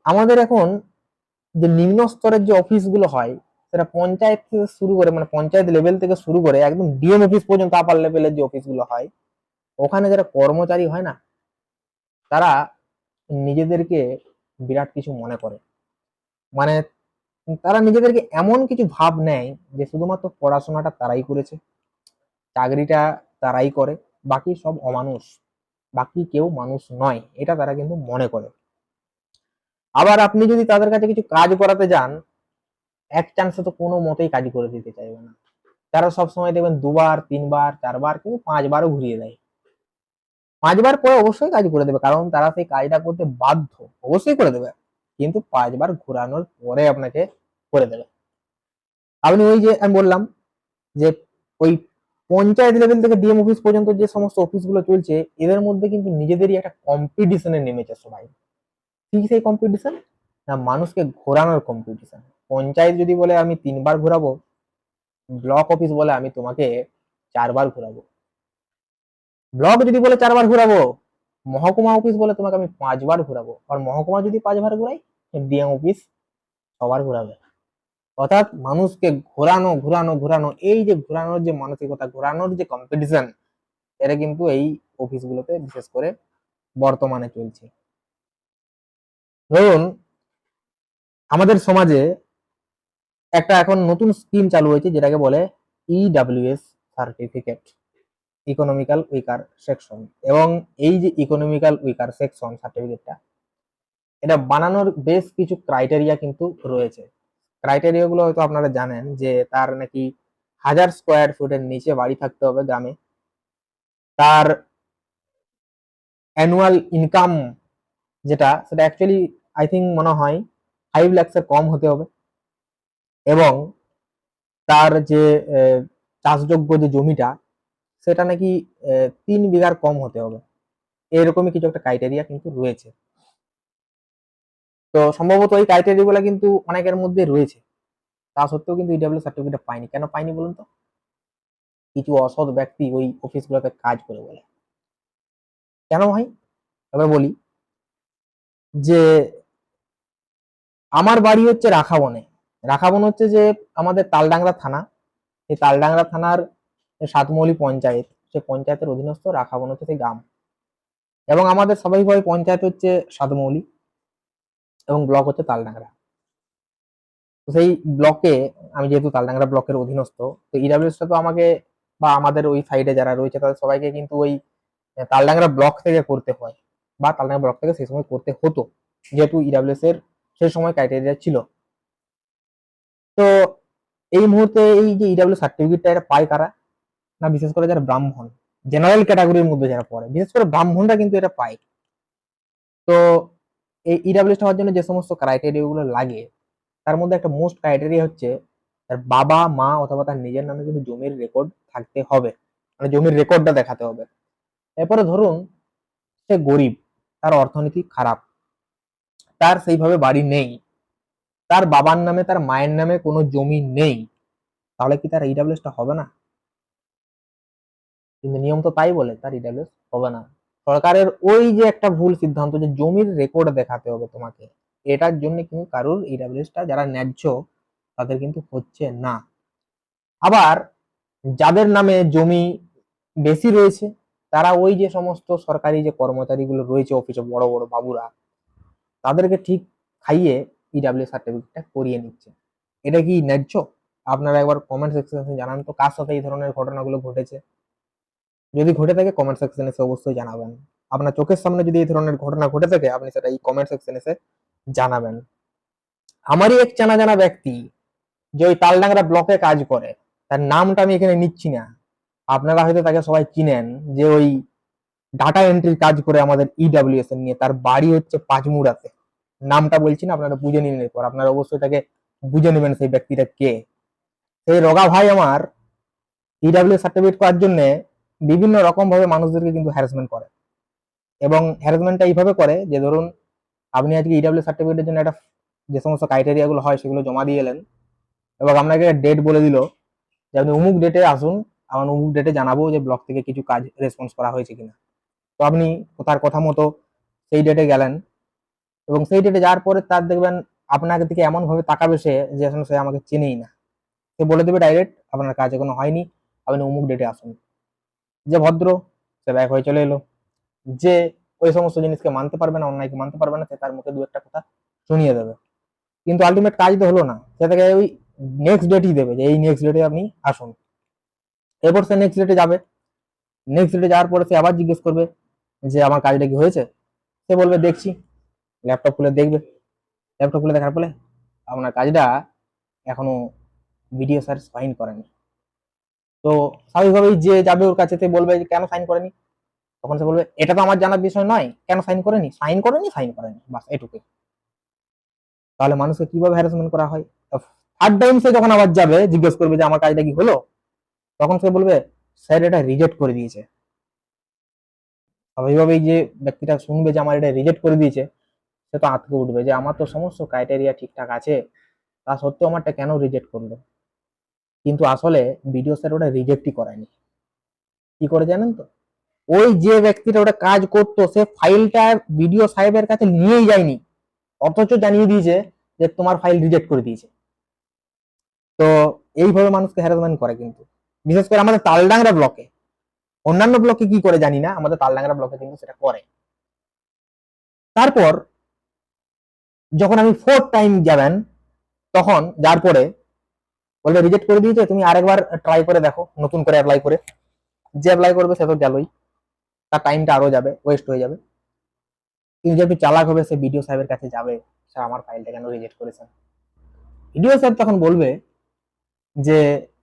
আমাদের এখন যে নিম্ন স্তরের যে অফিসগুলো হয়, সেটা পঞ্চায়েত থেকে শুরু করে, মানে পঞ্চায়েত লেভেল থেকে শুরু করে একদম ডিএম অফিস পর্যন্ত আপার লেভেলের যে অফিসগুলো হয়, ওখানে যারা কর্মচারী হয় না, তারা নিজেদেরকে বিরাট কিছু মনে করে। মানে তারা নিজেদেরকে এমন কিছু ভাব নেয় যে শুধুমাত্র পড়াশোনাটা তারাই করেছে, চাকরিটা তারাই করে, বাকি সব অমানুষ, বাকি কেউ মানুষ নয়, এটা তারা কিন্তু মনে করে। আবার আপনি যদি তাদের কাছে কিছু কাজ করাতে যান, এক চান্সে তো কোনো মতেই কাজ করে দিতে চাইবে না। তারা সবসময় দেখবেন দুবার, তিনবার, চারবার, কিন্তু পাঁচবারও ঘুরিয়ে দেয়। পাঁচবার পরে অবশ্যই কাজ করে দেবে, কারণ তারা সেই কাজটা করতে বাধ্য, অবশ্যই করে দেবে, কিন্তু পাঁচবার ঘোরানোর পরে আপনাকে করে দেবে। আপনি ওই যে আমি বললাম যে ওই পঞ্চায়েত লেভেল থেকে ডিএম অফিস পর্যন্ত যে সমস্ত অফিসগুলো চলছে, এদের মধ্যে কিন্তু নিজেদেরই একটা কম্পিটিশনে নেমেছে সবাই। কি সেই কম্পিটিশন? না, মানুষকে ঘোরানোর কম্পিটিশন। পঞ্চায়েত যদি বলে আমি তিনবার ঘোরাবো, ব্লক অফিস বলে আমি তোমাকে চারবার ঘোরাবো, ব্লক যদি বলে চারবার ঘোরাবো, মহকুমা অফিস বলে তোমাকে আমি পাঁচবার ঘোরাবো, আর মহকুমা যদি পাঁচবার ঘোরাই, ডিএম অফিস সবার ঘোরাবে। অর্থাৎ মানুষকে ঘোরানো ঘোরানো ঘোরানো, এই যে ঘোরানোর যে মানসিকতা, ঘোরানোর যে কম্পিটিশন, এটা কিন্তু এই অফিসগুলোতে বিশেষ করে বর্তমানে চলছে। ধরুন আমাদের সমাজে একটা এখন নতুন স্কিম চালু হয়েছে, যেটাকে বলে EWS certificate, economical weaker section. এবং এই যে ইকোনমিক্যাল উইকার সেকশন সার্টিফিকেটটা, এটা বানানোর বেশ কিছু ক্রাইটেরিয়া কিন্তু রয়েছে। ক্রাইটেরিয়া গুলো হয়তো আপনারা জানেন, যে তার নাকি 1000 স্কোয়ার ফুটের নিচে বাড়ি থাকতে হবে গ্রামে, তার অ্যানুয়াল ইনকাম যেটা, সেটা অ্যাকচুয়ালি আই থিঙ্ক মনে হয় 5 লাখসের কম হতে হবে, এবং তার যে চাষযোগ্য যে জমিটা, সেটা নাকি 3 বিঘার কম হতে হবে। এরকমই কিছু একটা ক্রাইটেরিয়া কিন্তু রয়েছে। তো সম্ভবত এই ক্রাইটেরিয়া গুলো কিন্তু অনেকের মধ্যে রয়েছে, তা সত্ত্বেও কিন্তু ইডাব্লিউ সার্টিফিকেট পায়নি। কেন পায়নি বলুন তো? কিছু অসৎ ব্যক্তি ওই অফিসগুলোতে কাজ করে বলে। কেন ভাই? এবার বলি যে আমার বাড়ি হচ্ছে রাখাবনে। রাখাবন হচ্ছে যে আমাদের তালডাংরা থানা, এই তালডাংরা থানার সাতমৌলি পঞ্চায়েত, সে পঞ্চায়েতের অধীনস্থ রাখাবন হচ্ছে সেই গ্রাম। এবং আমাদের স্বাভাবিকভাবে পঞ্চায়েত হচ্ছে সাতমৌলি, এবং ব্লক হচ্ছে তালডাংরা। তো সেই ব্লকে, আমি যেহেতু তালডাংরা ব্লকের অধীনস্থ, তো ইডাব্লিউএসটা তো আমাকে বা আমাদের ওই সাইডে যারা রয়েছে তাদের সবাইকে কিন্তু ওই তালডাংরা ব্লক থেকে করতে হয়, বা তালডাংরা ব্লক থেকে সেই সময় করতে হতো, যেহেতু ইডাব্লিউএস এর সেই সময় ক্রাইটেরিয়া ছিল। তো এই মুহূর্তে এই যে ইডাব্লিউ সার্টিফিকেটটা, এটা পায় কারা? না, বিশেষ করে যারা ব্রাহ্মণ, জেনারেল ক্যাটাগরির মধ্যে যারা পড়ে, বিশেষ করে ব্রাহ্মণরা কিন্তু এটা পায়। তো এই ইডাব্লিউএসটা হওয়ার জন্য যে সমস্ত ক্রাইটেরিয়া গুলো লাগে, তার মধ্যে একটা মোস্ট ক্রাইটেরিয়া হচ্ছে তার বাবা মা অথবা তার নিজের নামে কিন্তু জমির রেকর্ড থাকতে হবে, মানে জমির রেকর্ডটা দেখাতে হবে। এরপরে ধরুন সে গরিব, তার অর্থনীতি খারাপ, তার সেইভাবে বাড়ি নেই, তার বাবার নামে তার মায়ের নামে কোনো জমি নেই, তাহলে কি তার ইডাব্লিউএসটা হবে না? কিন্তু নিয়ম তো তাই বলে, তার ইডাব্লিউএস হবে না। সরকারের ওই যে একটা ভুল সিদ্ধান্ত যে জমির রেকর্ড দেখাতে হবে তোমাকে, এটার জন্য কিন্তু কারুর ইডাব্লিউএসটা যারা ন্যায্য, তাদের কিন্তু হচ্ছে না। আবার যাদের নামে জমি বেশি রয়েছে, তারা ওই যে সমস্ত সরকারি যে কর্মচারীগুলো রয়েছে অফিসে, বড় বড় বাবুরা, তাদেরকে ঠিক খাইয়ে ইডাব্লিউ সার্টিফিকেটটা করিয়ে নিচ্ছে। এটা কি ন্যায্য? আপনারা একবার কমেন্ট সেকশনে জানান তো, কার সাথে এই ধরনের ঘটনাগুলো ঘটেছে। যদি ঘটে থাকে কমেন্ট সেকশনে এসে অবশ্যই জানাবেন। আপনার চোখের সামনে যদি এই ধরনের ঘটনা ঘটে থাকে, আপনি সেটা এই কমেন্ট সেকশনে এসে জানাবেন। আমারই এক চেনা জানা ব্যক্তি, যে ওই তালডাংরা ব্লকে কাজ করে, তার নামটা আমি এখানে নিচ্ছি না, আপনারা হয়তো তাকে সবাই চিনেন, যে ওই ডাটা এন্ট্রির কাজ করে আমাদের ইডাব্লিউএস নিয়ে, তার বাড়ি হচ্ছে পাঁচমুড়াতে। নামটা বলছি না, আপনারা বুঝে নিন, এরপর আপনারা অবশ্যই তাকে বুঝে নেবেন সেই ব্যক্তিটা কে। সেই রগা ভাই আমার ইডাব্লিউ সার্টিফিকেট করার জন্য বিভিন্ন রকম ভাবে মানুষদেরকে কিন্তু হ্যারাসমেন্ট করে, এবং হ্যারাসমেন্টটা এইভাবে করে যে ধরুন আপনি আজকে ইডাব্লিউ সার্টিফিকেটের জন্য একটা যে সমস্ত ক্রাইটেরিয়া গুলো হয় সেগুলো জমা দিয়ে এলেন, এবং আপনাকে ডেট বলে দিল যে আপনি অমুক ডেটে আসুন, আমার অমুক ডেটে জানাবো যে ব্লক থেকে কিছু কাজ রেসপন্স করা হয়েছে কিনা। তো আপনি তার কথা মতো সেই ডেটে গেলেন, এবং সেই ডেটে যাওয়ার পরে তার দেখবেন আপনাকে থেকে এমন ভাবে তাকাবে সে যে আসলে সে আমাকে চেনেই না। সে বলে দেবে ডাইরেক্ট আপনার কাজ এখনো হয়নি, আপনি অমুক ডেটে আসুন। যে ভদ্র সে ব্যাক হয়ে চলে এলো, যে ওই সমস্ত জিনিসকে মানতে পারবে না, অন্যায়কে মানতে পারবে না, সে তার মুখে দু একটা কথা শুনিয়ে দেবে, কিন্তু আলটিমেট কাজ তো হলো না। সে তাকে ওই নেক্সট ডেটই দেবে যে এই নেক্সট ডেটে আপনি আসুন। এরপর সে নেক্সট ডেটে যাবে, নেক্সট ডেটে যাওয়ার পরে সে আবার জিজ্ঞেস করবে যে আমার কাজটা কি হয়েছে। সে বলবে দেখছি, ল্যাপটপ খুলে দেখবে, ল্যাপটপ খুলে দেখার পরে আপনার কাজটা এখনো বিডিও স্যার সাইন করেনি। তো স্বাভাবিকভাবেই যে যাবে ওর কাছে, বলবে যে কেন সাইন করেনি, তখন সে বলবে এটা তো আমার জানার বিষয় নয়, কেন সাইন করেনি, সাইন করেনি, সাইন করেনি, বাস এটুকুই। তাহলে মানুষকে কিভাবে হ্যারাসমেন্ট করা হয়? থার্ড টাইম সে যখন আবার যাবে জিজ্ঞেস করবে যে আমার কাজটা কি হলো, তখন সে বলবে স্যার এটা রিজেক্ট করে দিয়েছে। স্বাভাবিকভাবেই যে ব্যক্তিটা শুনবে যে আমার এটা রিজেক্ট করে দিয়েছে, সে তো আঁতকে উঠবে যে আমার তো সমস্ত ক্রাইটেরিয়া ঠিকঠাক আছে, তা সত্ত্বেও আমারটা কেন রিজেক্ট করলো। কিন্তু আসলে বিডিও স্যার ওটা রিজেক্টই করেনি। কি করে জানেন তো? ওই যে ব্যক্তিটা ওটা কাজ করতো সে ফাইলটা বিডিও সাহেবের কাছে নিয়েই যায়নি, অথচ জানিয়ে দিয়েছে যে তোমার ফাইল রিজেক্ট করে দিয়েছে। তো এইভাবে মানুষকে হ্যারাসমেন্ট করে কিন্তু, বিশেষ করে আমাদের তালডাংরা ব্লকে। অন্যান্য ব্লকে কি করে জানি না, আমাদের তালডাংরা ব্লকে কিন্তু সেটা করে। তারপর যখন আমি ফোর্থ টাইম যাবেন, তখন যার পরে বলবে রিজেক্ট করে দিয়েছে, তুমি আরেকবার ট্রাই করে দেখো, নতুন করে অ্যাপ্লাই করে। যে অ্যাপ্লাই করবে সে তো গেলই, তার টাইমটা আরো যাবে, ওয়েস্ট হয়ে যাবে। কিন্তু যে একটু চালাক হবে সে বিডিও সাহেবের কাছে যাবে, স্যার আমার ফাইলটা কেন রিজেক্ট করেছেন। বিডিও সাহেব তখন বলবে যে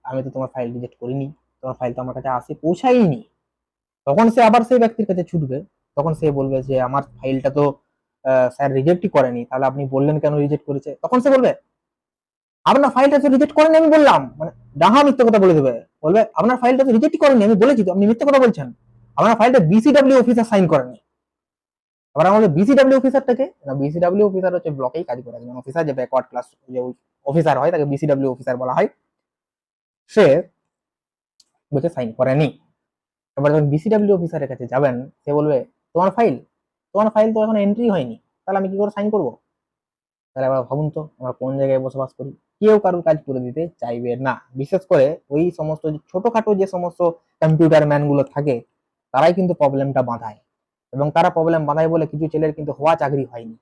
আমি তো তোমার ফাইল রিজেক্ট করিনি, তোমার ফাইল তো আমার কাছে আসে পৌঁছায়নি। তখন সে আবার সেই ব্যক্তির কাছে ছুটবে, তখন সে বলবে যে আমার ফাইলটা তো স্যার রিজেক্টই করেনি, তাহলে আপনি বললেন কেন রিজেক্ট করেছে। তখন সে বলবে আপনার ফাইলটা তো রিজেক্ট করেনি আমি বললাম, মানে ডাহা মিথ্যে কথা বলে দেবে। বলবে আপনার ফাইলটা তো রিজেক্টই করেনি আমি বলেছি তো, আপনি মিথ্যে কথা বলছেন, আপনার ফাইলটা বিসিডব্লিউ অফিসার সাইন করেনি। আবার আমাদের বিসিডব্লিউ অফিসারটাকে না, বিসিডব্লিউ অফিসার হচ্ছে ব্লকেই কাজ করে একজন অফিসার, যে ব্যাকওয়ার্ড ক্লাস যে অফিসার হয় তাকে বিসিডব্লিউ অফিসার বলা হয়। সে বলছে সাইন করেনি। এবার যখন বিসিডব্লিউ অফিসারের কাছে যাবেন, সে বলবে তোমার ফাইল তো এখন এন্ট্রি হয়নি, তাহলে আমি কি করে সাইন করবো। তাহলে আবার ভাবুন তো আমরা কোন জায়গায় বসবাস করি, কেউ কারোর কাজ করে দিতে চাইবে না। বিশেষ করে ওই সমস্ত ছোটখাটো যে সমস্ত কম্পিউটার ম্যান গুলো থাকে, তারাই কিন্তু প্রবলেমটা বাঁধায়, এবং তারা প্রবলেম বাঁধায় বলে কিছু ছেলের কিন্তু হওয়া চাকরি হয়নি।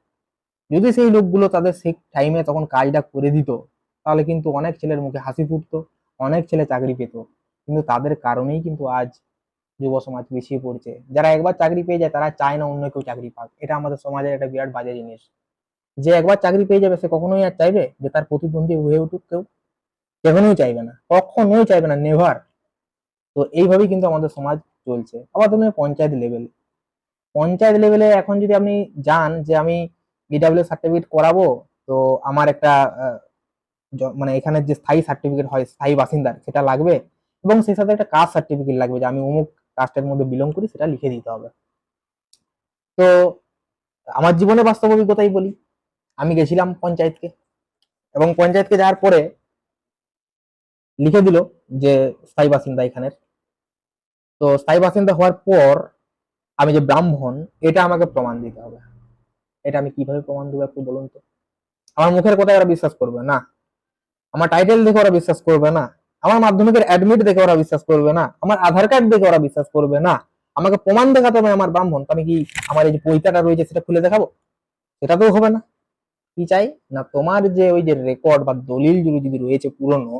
যদি সেই লোকগুলো তাদের সেই টাইমে তখন কাজটা করে দিত, তাহলে কিন্তু অনেক ছেলের মুখে হাসি ফুটতো, অনেক ছেলে চাকরি পেত। কিন্তু তাদের কারণেই কিন্তু আজ যুব সমাজ পিছিয়ে পড়ছে। যারা একবার চাকরি পেয়ে যায় তারা চায় না অন্য কেউ চাকরি পাক, এটা আমাদের সমাজের একটা বিরাট বাজে জিনিস। যে একবার চাকরি পেয়ে যাবে সে কখনোই আর চাইবে যে তার প্রতিদ্বন্দ্বী হয়ে উঠুক কেউ, কখনোই চাইবে না, কখনোই চাইবে না, নেভার। তো এইভাবেই কিন্তু আমাদের সমাজ চলছে। আবার তুমি পঞ্চায়েত লেভেল, পঞ্চায়েত লেভেলে এখন যদি আপনি যান যে আমি ইডাব্লিউ সার্টিফিকেট করাবো, তো আমার একটা মানে এখানে যে স্থায়ী সার্টিফিকেট হয় স্থায়ী বাসিন্দার সেটা লাগবে, এবং সেই সাথে একটা কাস্ট সার্টিফিকেট লাগবে যে আমি অমুক কাস্টের মধ্যে বিলং করি, সেটা লিখে দিতে হবে। তো আমার জীবনে বাস্তব অভিজ্ঞতাই বলি, আমি গেছিলাম পঞ্চায়েতকে, এবং পঞ্চায়েতকে যাওয়ার পরে লিখে দিল যে স্থায়ী বাসিন্দা এখানের। তো স্থায়ী বাসিন্দা হওয়ার পর আমি যে ব্রাহ্মণ এটা আমাকে প্রমাণ দিতে হবে। এটা আমি কিভাবে প্রমাণ দেবো একটু বলুন তো? আমার মুখের কথায় ওরা বিশ্বাস করবে না, আমার টাইটেল দেখে ওরা বিশ্বাস করবে না, আমার মাধ্যমিকের অ্যাডমিট দেখে ওরা বিশ্বাস করবে না, আমার আধার কার্ড দেখে ওরা বিশ্বাস করবে না। আমাকে প্রমাণ দেখাতে হবে আমার ব্রাহ্মণ, তো আমি কি আমার এই যে পৈতাটা রয়েছে সেটা খুলে দেখাবো? সেটাতেও হবে না। কি চাই না, তোমার যে ওই যে রেকর্ড বা দলিল যদি রয়েছে পুরনো,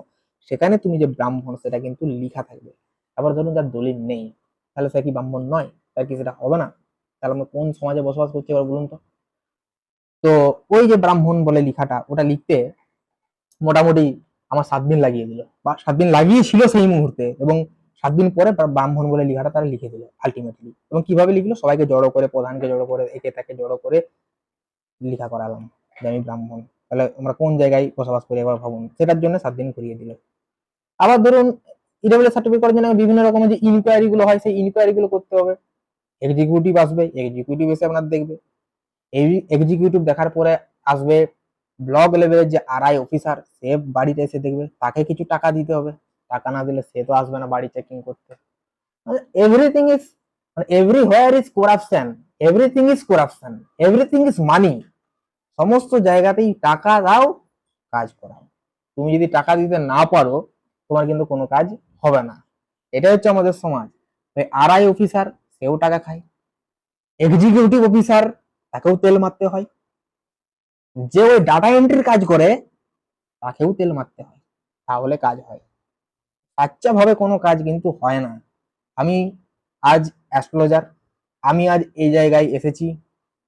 সেখানে তুমি যে ব্রাহ্মণ সেটা কিন্তু লিখা থাকবে। আবার ধরুন যার দলিল নেই, তাহলে সে কি ব্রাহ্মণ নয়? তার কি সেটা হবে না? তাহলে আমরা কোন সমাজে বসবাস করছি এবার বলুন তো? তো ওই যে ব্রাহ্মণ বলে লিখাটা, ওটা লিখতে মোটামুটি আমার 7 দিন লাগিয়ে দিল, বা 7 দিন লাগিয়েছিল সেই মুহূর্তে, এবং 7 দিন পরে ব্রাহ্মণ বলে লেখাটা তারা লিখে দিল আলটিমেটলি। এবং কিভাবে লিখলো, সবাইকে জড়ো করে, প্রধানকে জড়ো করে, একে তাকে জড়ো করে লেখা করালাম যে আমি ব্রাহ্মণ। তাহলে আমরা কোন জায়গায় বসবাস করি এবার ভাবুন। সেটার জন্য 7 দিন ঘুরিয়ে দিল। আবার ধরুন ইডব্লিউ সার্টিফিকেট করার জন্য বিভিন্ন রকমের যে ইনকোয়ারি গুলো হয়, সেই ইনকোয়ারি গুলো করতে হবে। এক্সিকিউটিভ আসবে, এক্সিকিউটিভ এসে আপনার দেখবে, এই এক্সিকিউটিভ দেখার পরে আসবে ব্লক লেভেলের যে আরআই অফিসার, সে বাড়িতে এসে দেখবে, তাকে কিছু টাকা দিতে হবে, টাকা না দিলে সে তো আসবে না বাড়ি চেকিং করতে। মানে এভরিথিং ইজ, মানে everywhere is corruption, everything is corruption, everything is money. সমস্ত জায়গাতেই টাকা দাও, কাজ করাও। তুমি যদি টাকা দিতে না পারো, তোমার কিন্তু কোনো কাজ হবে না। এটা হচ্ছে আমাদের সমাজ। আরআই অফিসার, সেও টাকা খায়। এক্সিকিউটিভ অফিসার, তাকেও তেল মারতে হয়। যে ওই ডাটা এন্ট্রির কাজ করে, তাকেও তেল মারতে হয়, তাহলে কাজ হয়। বাচ্চা ভাবে কোনো কাজ কিন্তু হয় না। আমি আজ অ্যাস্ট্রোলজার, আমি আজ এই জায়গায় এসেছি,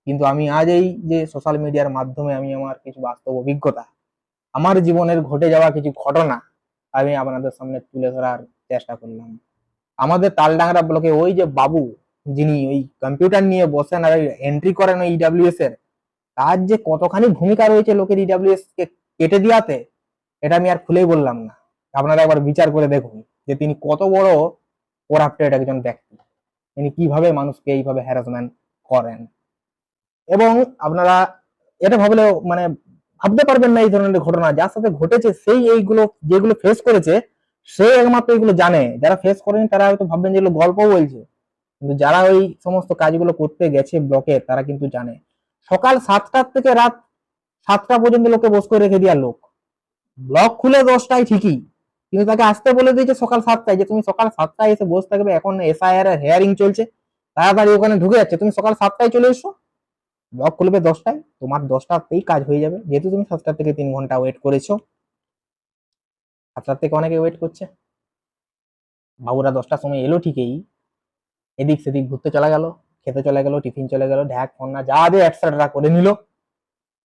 কিন্তু আমি আজ এই যে সোশ্যাল মিডিয়ার মাধ্যমে আমি আমার কিছু বাস্তব অভিজ্ঞতা, আমার জীবনের ঘটে যাওয়া কিছু ঘটনা আমি আপনাদের সামনে তুলে ধরার চেষ্টা করলাম। আমাদের তালডাংরা ব্লকে ওই যে বাবু, যিনি ওই কম্পিউটার নিয়ে বসেন আর এন্ট্রি করেন ওই ইডাব্লিউএস এর, তার যে কতখানি ভূমিকা রয়েছে লোকের ইডাব্লিউএস কে কেটে দিয়াতে, এটা আমি আর খুলেই বললাম না। আপনারা একবার বিচার করে দেখুন যে তিনি কত বড় করাপ্টেড একজন ব্যক্তি, তিনি কিভাবে মানুষকে এইভাবে হ্যারাসমেন্ট করেন। এবং আপনারা এটা ভাবলেও মানে ভাবতে পারবেন না এই ধরনের ঘটনা যার সাথে ঘটেছে, সেই এইগুলো যেগুলো ফেস করেছে, সে একমাত্র এগুলো জানে। যারা ফেস করেনি তারা হয়তো ভাববেন যে এগুলো গল্প বলছে, কিন্তু যারা ওই সমস্ত কাজগুলো করতে গেছে ব্লকে, তারা কিন্তু জানে। সকাল 7টা থেকে রাত 7টা পর্যন্ত লোকে বস করে রেখে দেওয়ার লোক, ব্লক খুলে 10টায় ঠিকই, কিন্তু তাকে আসতে বলে দিয়েছে সকাল 7টায়, যে তুমি সকাল 7টায় এসে বসে থাকবে, এখন এসআইআর এর হেয়ারিং চলছে, তাড়াতাড়ি ওখানে ঢুকে যাচ্ছে, তুমি সকাল 7টায় চলে এসো। ব্লক খুলবে 10টায়, তোমার 10টাতেই কাজ হয়ে যাবে, যেহেতু তুমি 7টা থেকে 3 ঘন্টা ওয়েট করেছো। 7টার থেকে অনেকে ওয়েট করছে। বাবুরা 10টার সময় এলো ঠিকই, এদিক সেদিক ঘুরতে চলে গেল, খেতে চলে গেল, টিফিন চলে গেল, ঢ্যাক ফন্না যা দিয়ে এক্সট্রা করে নিল,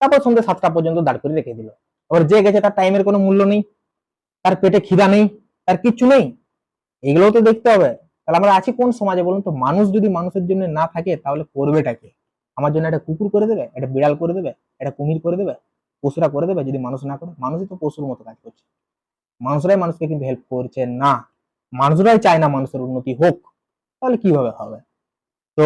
তারপর সন্ধ্যে 7টা পর্যন্ত দাঁড় করে রেখে দিল। আবার যে গেছে তার টাইমের কোনো মূল্য নেই, তার পেটে খিদা নেই, তার কিচ্ছু নেই। এগুলোও তো দেখতে হবে। তাহলে আমরা আছি কোন সমাজে বলুন তো? মানুষ যদি মানুষের জন্য না থাকে, তাহলে করবেটাকে? আমার জন্য একটা কুকুর করে দেবে, একটা বিড়াল করে দেবে, একটা কুমির করে দেবে, পশুরা করে দেবে যদি মানুষ না করে? মানুষই তো পশুর মতো কাজ করছে। মানুষরাই মানুষকে কিন্তু হেল্প করছে না, মানুষরাই চায় না মানুষের উন্নতি হোক, তাহলে কিভাবে হবে? তো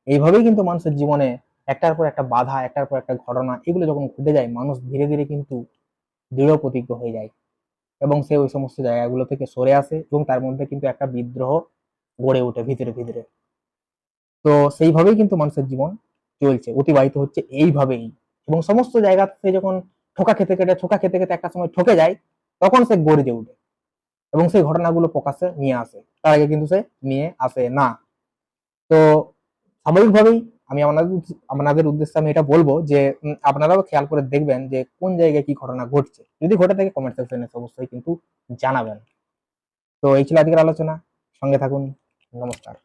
এইভাবেই কিন্তু মানুষের জীবনে একটার পর একটা বাধা, একটার পর একটা ঘটনা, এগুলো যখন ঘটে যায়, মানুষ ধীরে ধীরে কিন্তু দৃঢ় প্রতিজ্ঞ হয়ে যায়, এবং সে ওই সমস্ত জায়গাগুলো থেকে সরে আসে, এবং তার মধ্যে কিন্তু একটা বিদ্রোহ গড়ে ওঠে ভিতরে ভিতরে। তো সেইভাবেই কিন্তু মানুষের জীবন চলছে, অতিবাহিত হচ্ছে এইভাবেই। এবং সমস্ত জায়গা থেকে যখন ঠোকা খেতে খেতে একটা সময় ঠকে যায়, তখন সে গর্জে ওঠে এবং সেই ঘটনাগুলো প্রকাশ্যে নিয়ে আসে। তার আগে কিন্তু সে নিয়ে আসে না। তো স্বাভাবিকভাবেই আমি আপনাদের উদ্দেশ্যে আমি এটা বলবো যে আপনারাও খেয়াল করে দেখবেন যে কোন জায়গায় কি ঘটনা ঘটছে। যদি ঘটে থাকে কমেন্ট সেকশনে অবশ্যই কিন্তু জানাবেন। তো এই ছিল আজকের আলোচনা, সঙ্গে থাকুন। নমস্কার।